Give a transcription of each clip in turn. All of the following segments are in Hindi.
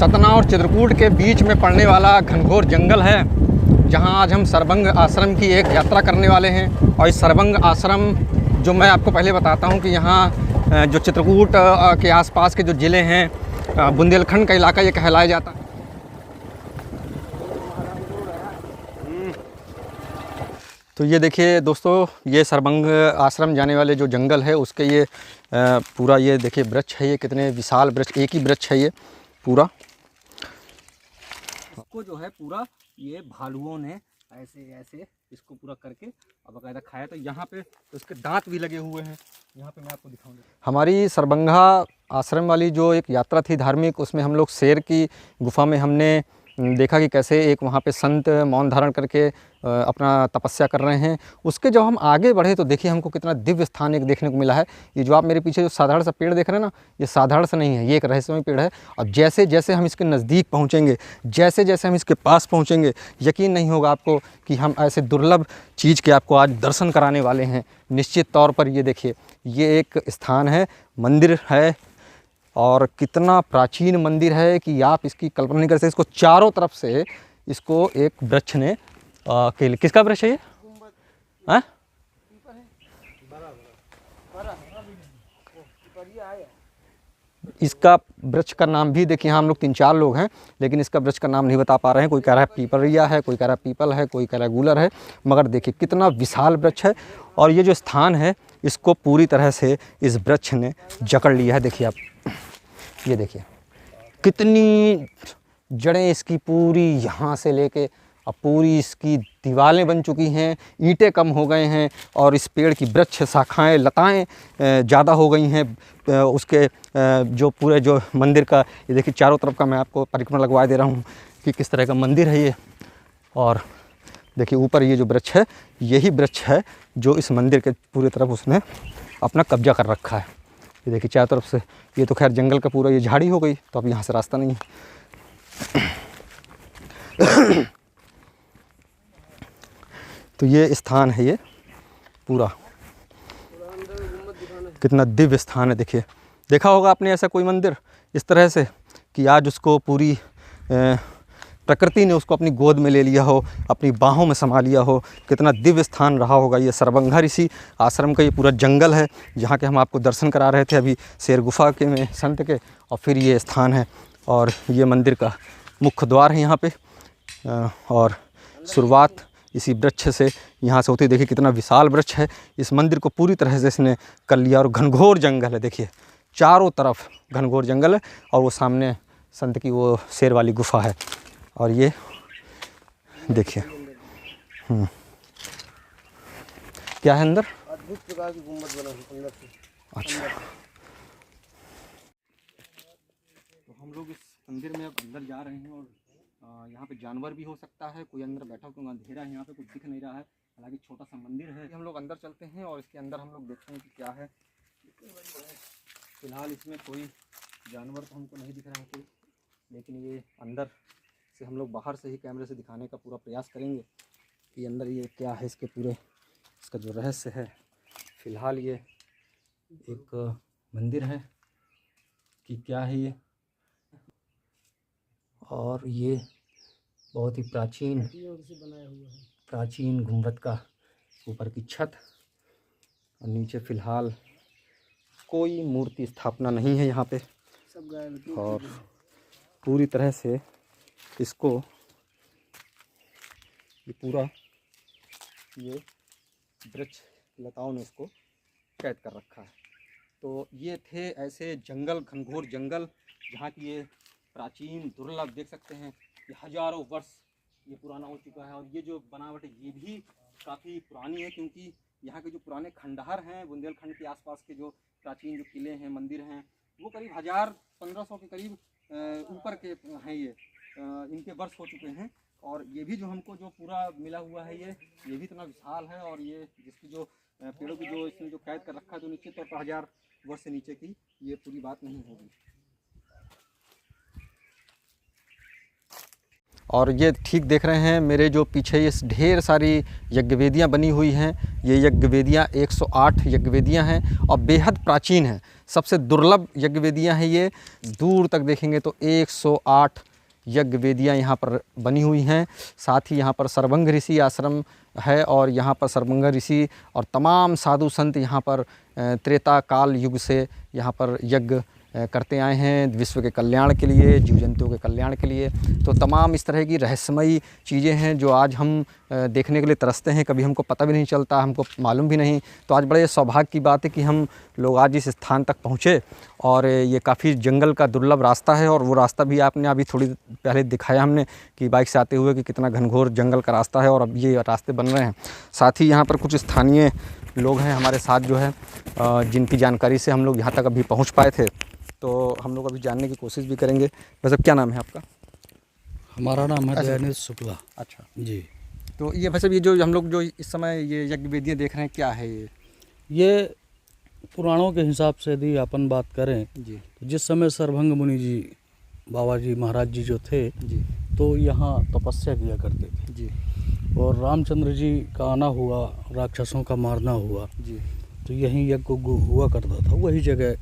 सतना और चित्रकूट के बीच में पड़ने वाला घनघोर जंगल है, जहां आज हम सरबंग आश्रम की एक यात्रा करने वाले हैं। और इस सरबंग आश्रम जो मैं आपको पहले बताता हूं कि यहाँ जो चित्रकूट के आसपास के जो ज़िले हैं, बुंदेलखंड का इलाका ये कहलाया जाता है। तो ये देखिए दोस्तों, ये सरबंग आश्रम जाने वाले जो जंगल है उसके ये पूरा ये देखिए वृक्ष है, ये कितने विशाल वृक्ष, एक ही वृक्ष है ये पूरा। इसको जो है पूरा ये भालुओं ने ऐसे ऐसे इसको पूरा करके अब बाकायदा खाया। तो यहाँ पे तो इसके दांत भी लगे हुए हैं, यहाँ पे मैं आपको दिखाऊंगा। हमारी सरबंगा आश्रम वाली जो एक यात्रा थी धार्मिक, उसमें हम लोग शेर की गुफा में हमने देखा कि कैसे एक वहाँ पे संत मौन धारण करके अपना तपस्या कर रहे हैं। उसके जब हम आगे बढ़े तो देखिए हमको कितना दिव्य स्थान एक देखने को मिला है। ये जो आप मेरे पीछे जो साधारण सा पेड़ देख रहे हैं ना, ये साधारण सा नहीं है, ये एक रहस्यमय पेड़ है। और जैसे जैसे हम इसके नज़दीक पहुँचेंगे, जैसे जैसे हम इसके पास पहुँचेंगे, यकीन नहीं होगा आपको कि हम ऐसे दुर्लभ चीज़ के आपको आज दर्शन कराने वाले हैं निश्चित तौर पर। ये देखिए, ये एक स्थान है, मंदिर है, और कितना प्राचीन मंदिर है कि आप इसकी कल्पना नहीं कर सकते। इसको चारों तरफ से इसको एक वृक्ष ने किसका वृक्ष है ये? हाँ? इसका वृक्ष का नाम भी देखिए, यहाँ हम लोग 3-4 लोग हैं, लेकिन इसका वृक्ष का नाम नहीं बता पा रहे हैं। कोई कह रहा है पीपरिया है, कोई कह रहा है पीपल है, कोई कह रहा है गूलर है, मगर देखिए कितना विशाल वृक्ष है। और ये जो स्थान है इसको पूरी तरह से इस वृक्ष ने जकड़ लिया है। देखिए आप, ये देखिए कितनी जड़ें इसकी पूरी यहाँ से लेके अब पूरी इसकी दीवारें बन चुकी हैं, ईंटें कम हो गए हैं, और इस पेड़ की वृक्ष शाखाएं लताएं ज़्यादा हो गई हैं। उसके जो पूरे जो मंदिर का ये देखिए चारों तरफ का मैं आपको परिक्रमा लगवा दे रहा हूँ कि किस तरह का मंदिर है ये। और देखिए ऊपर ये जो वृक्ष है, यही वृक्ष है जो इस मंदिर के पूरी तरफ उसने अपना कब्जा कर रखा है। ये देखिए चारों तरफ से, ये तो खैर जंगल का पूरा ये झाड़ी हो गई, तो अब यहाँ से रास्ता नहीं है। तो ये स्थान है, ये पूरा कितना दिव्य स्थान है। देखिए, देखा होगा आपने ऐसा कोई मंदिर इस तरह से कि आज उसको पूरी प्रकृति ने उसको अपनी गोद में ले लिया हो, अपनी बाहों में समा लिया हो। कितना दिव्य स्थान रहा होगा ये सरबंगा ऋषि आश्रम का। ये पूरा जंगल है जहाँ के हम आपको दर्शन करा रहे थे अभी शेर गुफा के में संत के, और फिर ये स्थान है और ये मंदिर का मुख्य द्वार है यहाँ पे। और शुरुआत इसी वृक्ष से यहाँ से होती। देखिए कितना विशाल वृक्ष है, इस मंदिर को पूरी तरह से इसने कर लिया। और घनघोर जंगल है, देखिए चारों तरफ घनघोर जंगल है, और वो सामने संत की वो शेर वाली गुफा है। और ये देखिए क्या है अंदर, अद्भुत प्रकार की गुम्बद बना है अंदर से। अच्छा, तो हम लोग इस मंदिर में अब अंदर जा रहे हैं, और यहाँ पे जानवर भी हो सकता है, कोई अंदर बैठा हो, क्योंकि अंधेरा है यहाँ पे, कुछ दिख नहीं रहा है। हालांकि छोटा सा मंदिर है। हम लोग अंदर चलते हैं और इसके अंदर हम लोग देखते हैं कि क्या है। फिलहाल इसमें कोई जानवर तो हमको नहीं दिख रहा है कोई, लेकिन ये अंदर से हम लोग बाहर से ही कैमरे से दिखाने का पूरा प्रयास करेंगे कि अंदर ये क्या है, इसके पूरे इसका जो रहस्य है। फ़िलहाल ये एक मंदिर है कि क्या है ये, और ये बहुत ही प्राचीन गुंबद का ऊपर की छत, और नीचे फ़िलहाल कोई मूर्ति स्थापना नहीं है यहाँ पे। और पूरी तरह से इसको ये पूरा ये वृक्ष लताओं ने इसको कैद कर रखा है। तो ये थे ऐसे जंगल, घनघोर जंगल, जहाँ की ये प्राचीन दुर्लभ देख सकते हैं कि हजारों वर्ष ये पुराना हो चुका है। और ये जो बनावट है ये भी काफ़ी पुरानी है, क्योंकि यहाँ के जो पुराने खंडहर हैं बुंदेलखंड के आसपास के, जो प्राचीन जो किले हैं, मंदिर हैं, वो करीब 1000-1500 के करीब ऊपर के हैं। ये इनके वर्ष हो चुके हैं। और ये भी जो हमको जो पूरा मिला हुआ है ये भी इतना विशाल है। और ये जिसकी जो पेड़ों की जो इसने जो कैद कर रखा है, तो निश्चित तौर पर 1000 वर्ष से नीचे की ये पूरी बात नहीं होगी। और ये ठीक देख रहे हैं मेरे जो पीछे ये ढेर सारी यज्ञवेदियाँ बनी हुई हैं। ये यज्ञवेदियाँ 108 यज्ञवेदियाँ हैं और बेहद प्राचीन हैं। सबसे दुर्लभ यज्ञवेदियाँ हैं ये। दूर तक देखेंगे तो 108 यज्ञवेदियाँ यहाँ पर बनी हुई हैं। साथ ही यहाँ पर सरभंग ऋषि आश्रम है और यहाँ पर सरभंग ऋषि और तमाम साधु संत यहाँ पर त्रेता काल युग से यहाँ पर यज्ञ करते आए हैं विश्व के कल्याण के लिए, जीव जंतुओं के कल्याण के लिए। तो तमाम इस तरह की रहस्यमयी चीज़ें हैं जो आज हम देखने के लिए तरसते हैं, कभी हमको पता भी नहीं चलता, हमको मालूम भी नहीं। तो आज बड़े सौभाग्य की बात है कि हम लोग आज इस स्थान तक पहुँचे और ये काफ़ी जंगल का दुर्लभ रास्ता है और वो रास्ता भी आपने अभी थोड़ी पहले दिखाया हमने कि बाइक से आते हुए कि कितना घनघोर जंगल का रास्ता है और अब ये रास्ते बन रहे हैं। साथ ही यहाँ पर कुछ स्थानीय लोग हैं हमारे साथ जो है जिनकी जानकारी से हम लोग यहाँ तक अभी पहुँच पाए थे। तो हम लोग अभी जानने की कोशिश भी करेंगे। वैसे क्या नाम है आपका? हमारा नाम है दयानिधि शुक्ला। अच्छा जी। तो ये वैसे ये जो हम लोग जो इस समय ये यज्ञवेदियाँ देख रहे हैं क्या है ये पुराणों के हिसाब से यदि अपन बात करें जी तो जिस समय सरभंग मुनि जी बाबा जी महाराज जी जो थे जी तो यहाँ तपस्या किया करते थे जी और रामचंद्र जी का आना हुआ, राक्षसों का मारना हुआ, जी तो यहीं यज्ञ हुआ करता था। वही जगह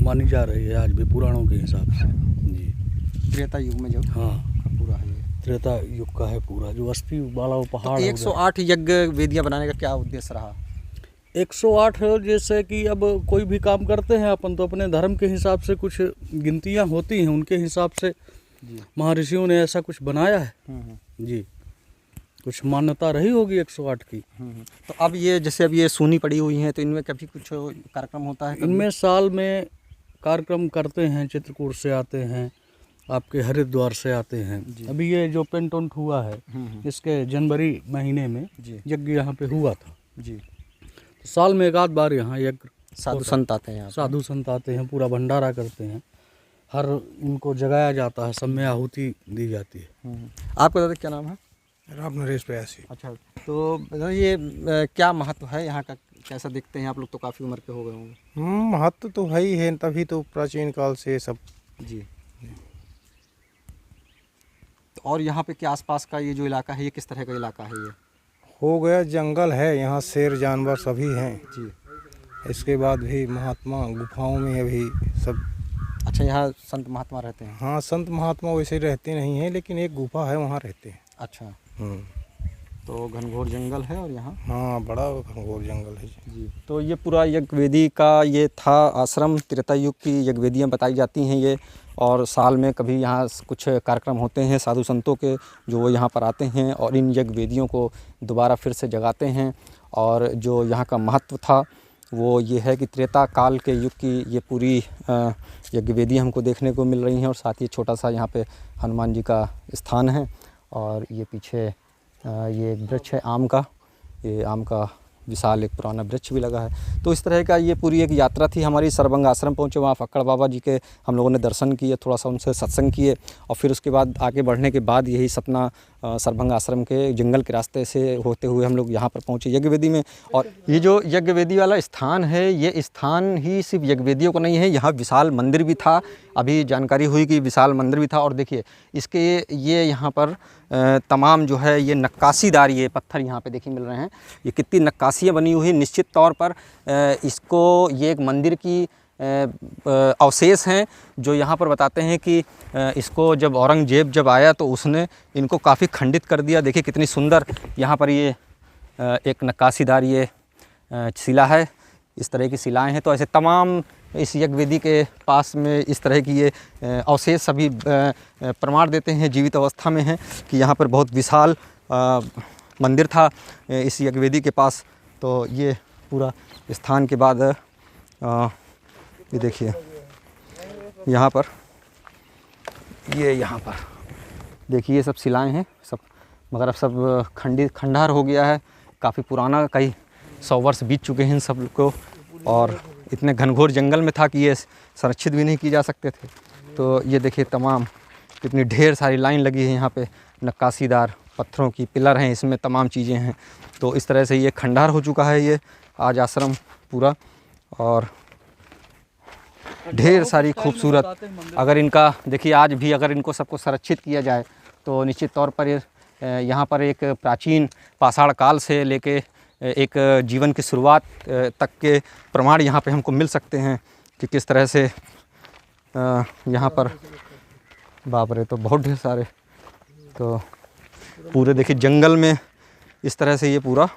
मानी जा रही है आज भी पुराणों के हिसाब से। जी। त्रेता युग में जो हाँ पूरा है ये त्रेता युग का है पूरा, जो अस्थि वाला वो पहाड़ तो है 108 यज्ञ वेदियाँ बनाने का क्या उद्देश्य रहा? 108 जैसे कि अब कोई भी काम करते हैं अपन तो अपने धर्म के हिसाब से कुछ गिनतियाँ होती हैं, उनके हिसाब से महर्षियों ने ऐसा कुछ बनाया है। जी, कुछ मान्यता रही होगी 108 की। तो अब ये जैसे अब ये सूनी पड़ी हुई हैं तो इनमें कभी कुछ कार्यक्रम होता है? इनमें साल में कार्यक्रम करते हैं, चित्रकूट से आते हैं, आपके हरिद्वार से आते हैं। अभी ये जो पेंटोंट हुआ है इसके जनवरी महीने में यज्ञ यहाँ पे हुआ था जी। तो साल में एक आध बार यहाँ यज्ञ साधु संत आते हैं यहाँ पे? साधु संत आते हैं, पूरा भंडारा करते हैं, हर इनको जगाया जाता है, सब में आहुति दी जाती है। आपका दादा क्या नाम है? राम नरेश प्रयासी। अच्छा, तो ये क्या महत्व है यहाँ का, कैसा देखते हैं आप लोग? तो काफ़ी उम्र के हो गए होंगे। महत्व तो है ही है, तभी तो प्राचीन काल से सब। जी। और यहाँ पे क्या आसपास का ये जो इलाका है ये किस तरह का इलाका है? ये हो गया जंगल है, यहाँ शेर जानवर सभी हैं जी। इसके बाद भी महात्मा गुफाओं में अभी सब। अच्छा, यहाँ संत महात्मा रहते हैं? हाँ, संत महात्मा वैसे रहते नहीं हैं, लेकिन एक गुफा है वहाँ रहते हैं। अच्छा, तो घनघोर जंगल है और यहाँ? हाँ, बड़ा घनघोर जंगल है जी। तो ये पूरा यज्ञवेदी का ये था आश्रम, त्रेता युग की यज्ञवेदियाँ बताई जाती हैं ये। और साल में कभी यहाँ कुछ कार्यक्रम होते हैं साधु संतों के, जो वो यहाँ पर आते हैं और इन यज्ञवेदियों को दोबारा फिर से जगाते हैं। और जो यहाँ का महत्व था वो ये है कि त्रेता काल के युग की ये पूरी यज्ञवेदियाँ हमको देखने को मिल रही हैं। और साथ ही छोटा सा यहाँ पे हनुमान जी का स्थान है और ये पीछे ये एक वृक्ष है आम का, ये आम का विशाल एक पुराना वृक्ष भी लगा है। तो इस तरह का ये पूरी एक यात्रा थी हमारी। सरभंग आश्रम पहुँचे, वहाँ फक्कड़ बाबा जी के हम लोगों ने दर्शन किए, थोड़ा सा उनसे सत्संग किए और फिर उसके बाद आगे बढ़ने के बाद यही सतना सरभंग आश्रम के जंगल के रास्ते से होते हुए हम लोग यहाँ पर पहुँचे यज्ञवेदी में। और ये जो यज्ञवेदी वाला स्थान है, ये स्थान ही सिर्फ यज्ञवेदियों को नहीं है, यहाँ विशाल मंदिर भी था। अभी जानकारी हुई कि विशाल मंदिर भी था। और देखिए इसके ये यहाँ पर तमाम जो है ये नक्काशीदार ये पत्थर यहाँ पे देखिए मिल रहे हैं। ये कितनी नक्काशियाँ बनी हुई हैं, निश्चित तौर पर इसको ये एक मंदिर की अवशेष हैं जो यहाँ पर बताते हैं कि इसको जब औरंगजेब जब आया तो उसने इनको काफ़ी खंडित कर दिया। देखिए कितनी सुंदर यहाँ पर ये एक नक्काशीदार ये शिला है, इस तरह की शिलाएँ हैं। तो ऐसे तमाम इस यज्ञवेदी के पास में इस तरह की ये अवशेष सभी प्रमाण देते हैं, जीवित अवस्था में हैं, कि यहाँ पर बहुत विशाल मंदिर था इस यज्ञवेदी के पास। तो ये पूरा स्थान के बाद ये देखिए यहाँ पर यहाँ पर देखिए ये सब शिलाएँ हैं सब, मगर अब सब खंडहर हो गया है, काफ़ी पुराना, कई 100 वर्ष बीत चुके हैं इन सब को। और इतने घनघोर जंगल में था कि ये संरक्षित भी नहीं किए जा सकते थे। तो ये देखिए तमाम कितनी ढेर सारी लाइन लगी है यहाँ पे, नक्काशीदार पत्थरों की पिलर हैं, इसमें तमाम चीज़ें हैं। तो इस तरह से ये खंडहर हो चुका है ये आज आश्रम पूरा। और ढेर सारी खूबसूरत, अगर इनका देखिए आज भी अगर इनको सबको संरक्षित किया जाए तो निश्चित तौर पर यहाँ पर एक प्राचीन पाषाण काल से लेके एक जीवन की शुरुआत तक के प्रमाण यहाँ पे हमको मिल सकते हैं कि किस तरह से यहाँ पर, बाप रे, तो बहुत ढेर सारे, तो पूरे देखिए जंगल में इस तरह से ये पूरा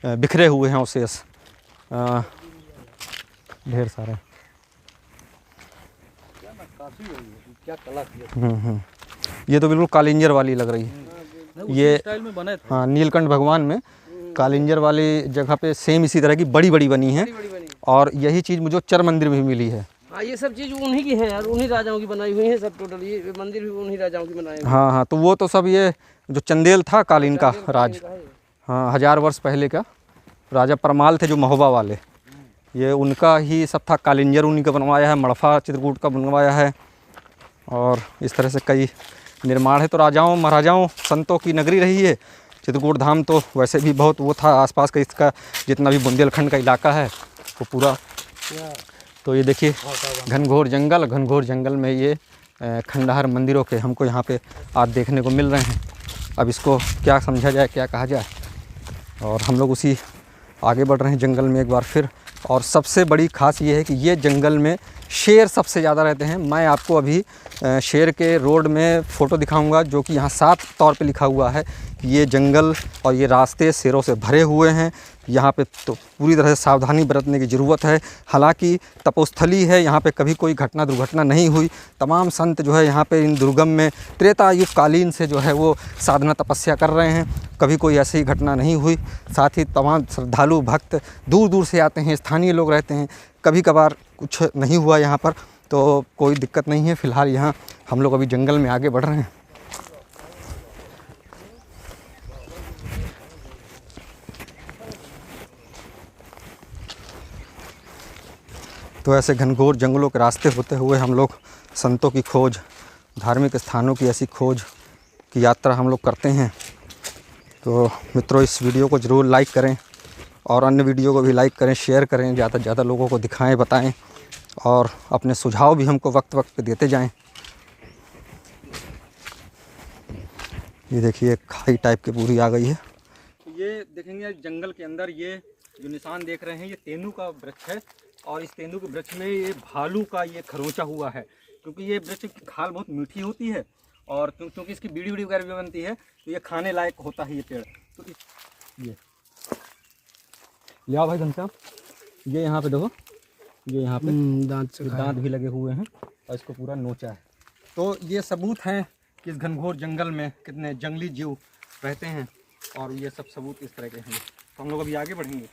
बिखरे हुए हैं अवशेष, ढेर सारे। क्या कला की ये तो बिल्कुल कालिंजर वाली लग रही है, ये स्टाइल में बने थे। हाँ, नीलकंठ भगवान में कालिंजर वाली जगह पे सेम इसी तरह की बड़ी बड़ी बनी है, और यही चीज़ मुझे चर मंदिर में भी मिली है। हाँ, ये सब चीज़ उन्हीं की है यार, उन्हीं राजाओं की बनाई हुई है सब टोटल, ये मंदिर भी उन्हीं राजाओं की बनाई हुई है। हाँ हाँ, तो वो तो सब ये जो चंदेल था कालीन का राज, हाँ, 1000 वर्ष पहले का राजा परमाल थे जो महोबा वाले, ये उनका ही सब था। कालिंजर उन्हीं का बनवाया है, मड़फा चित्रकूट का बनवाया है, और इस तरह से कई निर्माण है। तो राजाओं महाराजाओं संतों की नगरी रही है चित्रकूट धाम, तो वैसे भी बहुत वो था आसपास का, इसका जितना भी बुंदेलखंड का इलाका है वो पूरा। तो ये देखिए घनघोर जंगल में ये खंडहर मंदिरों के हमको यहाँ पे आज देखने को मिल रहे हैं। अब इसको क्या समझा जाए, क्या कहा जाए, और हम लोग उसी आगे बढ़ रहे हैं जंगल में एक बार फिर। और सबसे बड़ी खास ये है कि ये जंगल में शेर सबसे ज़्यादा रहते हैं। मैं आपको अभी शेर के रोड में फ़ोटो दिखाऊंगा, जो कि यहाँ साफ तौर पे लिखा हुआ है कि ये जंगल और ये रास्ते शेरों से भरे हुए हैं। यहाँ पे तो पूरी तरह से सावधानी बरतने की ज़रूरत है। हालांकि तपोस्थली है, यहाँ पे कभी कोई घटना दुर्घटना नहीं हुई। तमाम संत जो है यहाँ पे इन दुर्गम में त्रेता युग कालीन से जो है वो साधना तपस्या कर रहे हैं, कभी कोई ऐसी घटना नहीं हुई। साथ ही तमाम श्रद्धालु भक्त दूर दूर से आते हैं, स्थानीय लोग रहते हैं, कभी कभार कुछ नहीं हुआ यहाँ पर, तो कोई दिक्कत नहीं है। फ़िलहाल यहाँ हम लोग अभी जंगल में आगे बढ़ रहे हैं। तो ऐसे घनघोर जंगलों के रास्ते होते हुए हम लोग संतों की खोज, धार्मिक स्थानों की ऐसी खोज की यात्रा हम लोग करते हैं। तो मित्रों, इस वीडियो को ज़रूर लाइक करें, और अन्य वीडियो को भी लाइक करें, शेयर करें, ज़्यादा से ज़्यादा लोगों को दिखाएं, बताएं, और अपने सुझाव भी हमको वक्त वक्त पे देते जाएं। ये देखिए खाई टाइप की पूरी आ गई है। ये देखेंगे जंगल के अंदर ये जो निशान देख रहे हैं, ये तेंदू का वृक्ष है, और इस तेंदू के वृक्ष में ये भालू का ये खरोंचा हुआ है, क्योंकि ये वृक्ष की खाल बहुत मीठी होती है, और क्योंकि इसकी बीड़ी वगैरह भी बनती है, तो ये खाने लायक होता है ये पेड़। तो ये ले आओ भाई घनश्याम, ये यहाँ पे देखो, ये यहाँ पे दांत भी लगे हुए हैं, और इसको पूरा नोचा है। तो ये सबूत हैं कि इस घनघोर जंगल में कितने जंगली जीव रहते हैं, और ये सब सबूत इस तरह के हैं। तो हम लोग अभी आगे बढ़ेंगे।